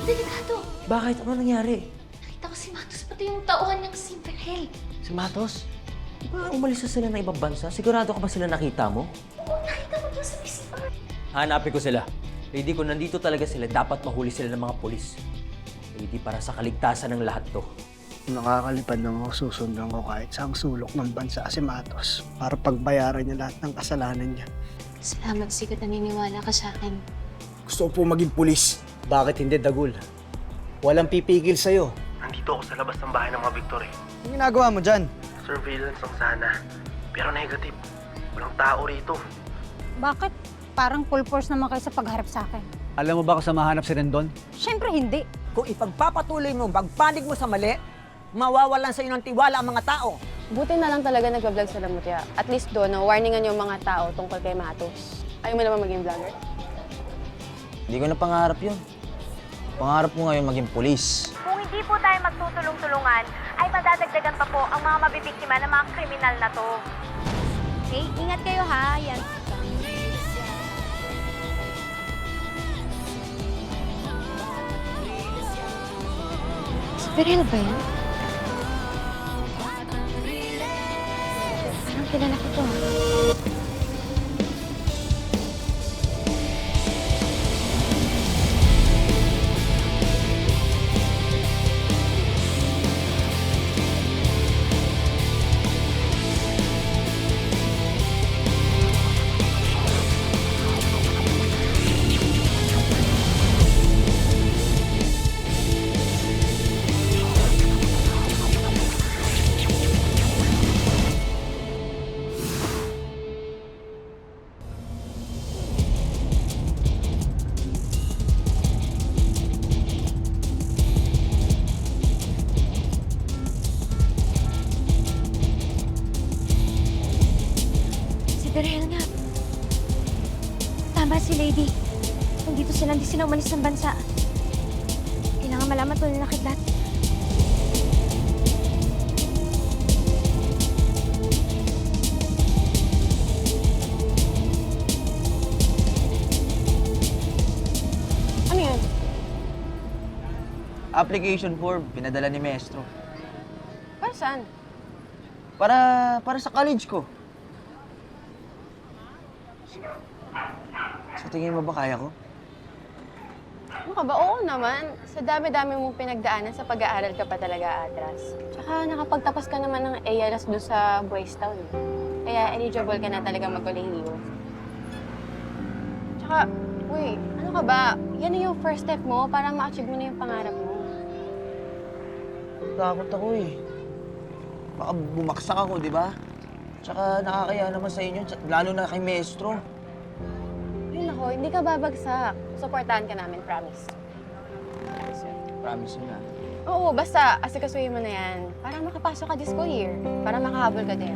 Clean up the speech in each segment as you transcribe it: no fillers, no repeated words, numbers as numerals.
delikado. Bakit? Ano nangyari? Nakita ko si Matos, pati yung tauhan niyang si Verhel. Si Matos? Di ba umalis na sila ng ibang bansa? Sigurado ka ba sila nakita mo? Oo, nakita ko doon sa PCR. Hanapin ko sila. Lady, kung nandito talaga sila, dapat mahuli sila ng mga polis. Lady, para sa kaligtasan ng lahat to. Nakakalipad lang ako, susundan ko kahit saang sulok ng bansa si Matos para pagbayaran niya lahat ng kasalanan niya. Salamat, Sigat, naniniwala ka sa akin. Gusto ko po maging pulis. Bakit hindi, Dagul? Walang pipigil sa'yo. Nandito ako sa labas ng bahay ng mga Victor eh. Anong ginagawa mo dyan? Surveillance ang sana. Pero negative. Walang tao rito. Bakit? Parang full force naman kayo sa pagharap sa akin. Alam mo ba kung saan mahanap si Rendon? Siyempre hindi. Kung ipagpapatuloy mo, magpanig mo sa mali, mawawalan sa iyo ng tiwala ang mga tao. Buti na lang talaga nagbablog sa Lamutya. At least doon, warningan yung mga tao tungkol kay Matos. Ayaw mo naman maging vlogger? Hindi ko na pangarap yun. Pangarap ko ngayon maging pulis. Kung hindi po tayo magtutulong-tulungan, ay madadagdagan pa po ang mga mabibiktima ng mga kriminal na to. Okay, ingat kayo ha. Yan. Si Verhel ba yan? Parang kilala ko to. Verhel nga. Tama si Lady. Nandito sila, hindi sila umalis ng bansa. Kailangan malaman to nila kidlat. Ano yun? Application form, pinadala ni Maestro. Para saan? Para sa college ko. Sa tingin mo ba kaya ko? Ano ka ba? Oo naman. Sa dami-dami mong pinagdaanan, sa pag-aaral ka pa talaga atras. Tsaka nakapagtapos ka naman ng ALS doon sa Boys Town. Kaya eligible ka na talaga mag-kolehiyo. Tsaka, uy, ano ka ba? Yan na yung first step mo para ma-achieve mo na yung pangarap mo. Takot ako eh. Baka bumaksak ako, di ba? Tsaka nakakaya naman sa inyo, lalo na kay Maestro. Ay, nako, hindi ka babagsak. Supportahan ka namin, promise. Promise mo na. Oo, basta asikasuhin mo na yan. Para makapasok ka this school year. Para makahabol ka din.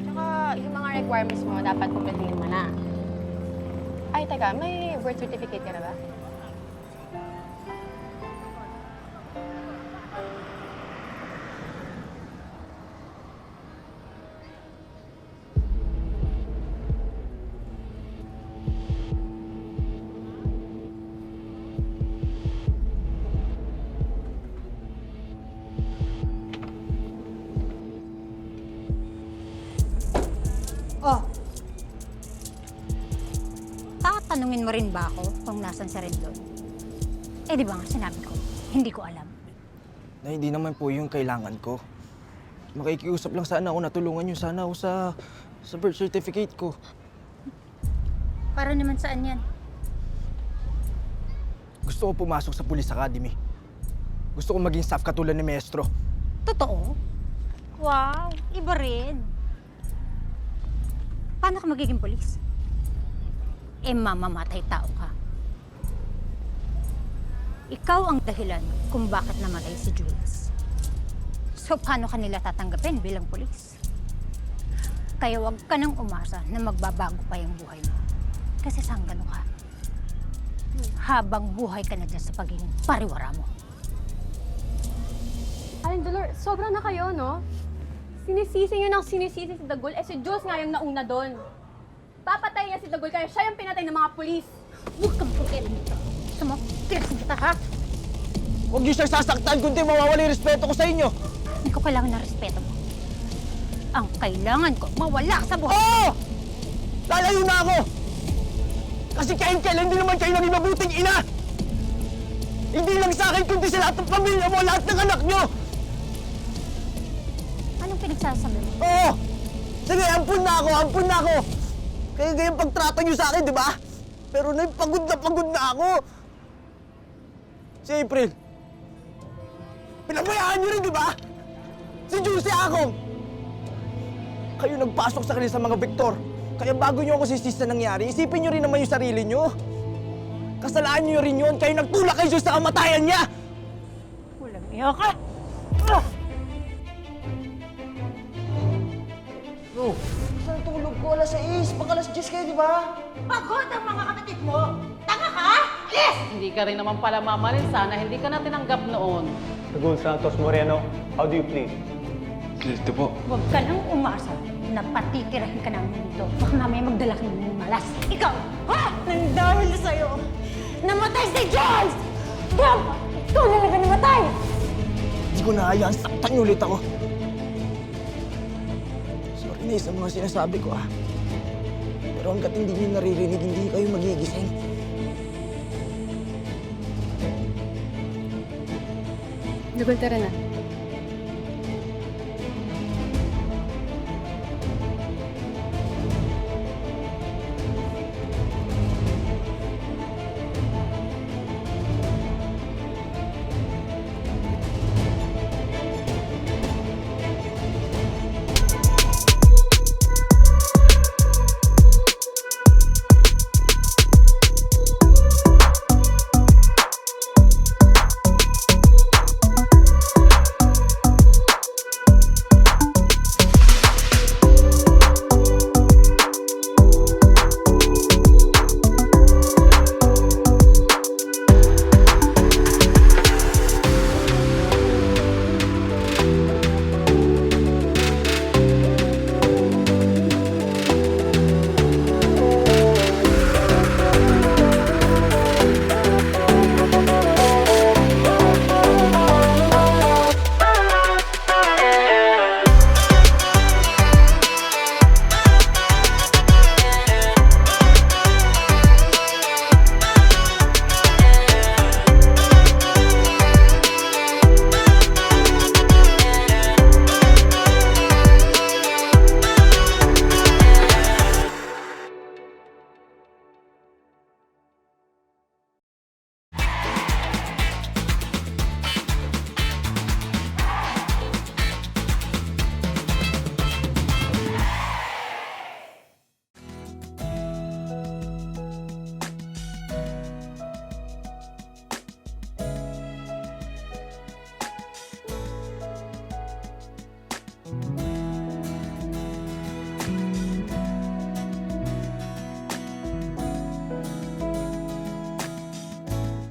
Tsaka yung mga requirements mo, dapat kumpletuhin mo na. Ay, teka, may birth certificate ka na ba? Oh. Tatanungin mo rin ba ako kung nasan si Rendon? Eh di ba nga sinabi ko, hindi ko alam. Na hindi naman po yung kailangan ko. Makikiusap lang sana ako, natulungan niyo sana ako sa birth certificate ko. Para naman saan yan? Gusto ko pumasok sa Police Academy. Gusto ko maging staff katulad ni Maestro. Totoo? Wow, iba rin. Paano ka magiging polis? Eh, mamamatay tao ka. Ikaw ang dahilan kung bakit namatay si Jules. So, paano kanila tatanggapin bilang polis? Kaya wag ka nang umasa na magbabago pa yung buhay mo. Kasi sanggano ka. Habang buhay ka na dyan sa pagiging pariwara mo. Aling Dolor, sobra na kayo, no? Sinisisi nyo ng sinisisi si Dagul, eh si Jules nga yung nauna doon. Papatay niya si Dagul kaya siya yung pinatay ng mga pulis. Huwag kang pagkailan dito. Gusto mo, tirasin kita, ha? Huwag niyo siyang sasaktan, kundi mawawala yung respeto ko sa inyo. Hindi ko kailangan ng respeto mo. Ang kailangan ko, mawala ka sa buhay. Oo! Lalayo na ako! Kasi kailan hindi naman kayo naging mabuting ina! Hindi lang sa akin, kundi sa lahat ng pamilya mo, lahat ng anak nyo! Anong pinagsasabi mo? Oo! Sige, ampun na ako! Kaya ganyan pagtrato nyo sa akin, di ba? Pero pagod na ako! Si April, pinabayaan nyo rin, di ba? Si Juicy Akong! Kayo nagpasok sa kanila sa mga Victor. Kaya bago nyo ako sisis na nangyari, isipin nyo rin naman yung sarili nyo. Kasalaan nyo rin yun, kayo nagtulak kay Jules sa kamatayan niya! Walang iya ka! Bro, saan tulog ko? Alas 6, pag alas 10 kayo, di ba? Pagod ang mga kapatid mo! Tanga ka? Yes! Hindi ka rin naman pala mamarin. Sana hindi ka na tinanggap noon. Dagul Santos Moreno, how do you plead? Guilty po. Huwag ka nang umasa na patitirahin ka namin dito. Baka mamaya magdala ka ng malas. Ikaw, ha? Nang dahil sa'yo, namatay si Joyce! Dapat ikaw na lang namatay! Hindi ko nahayaan saktan ulit ako. Sorry na sa mga sinasabi ko, ah. Pero hanggat hindi nyo naririnig, hindi kayo magigising. Dugol, tara na.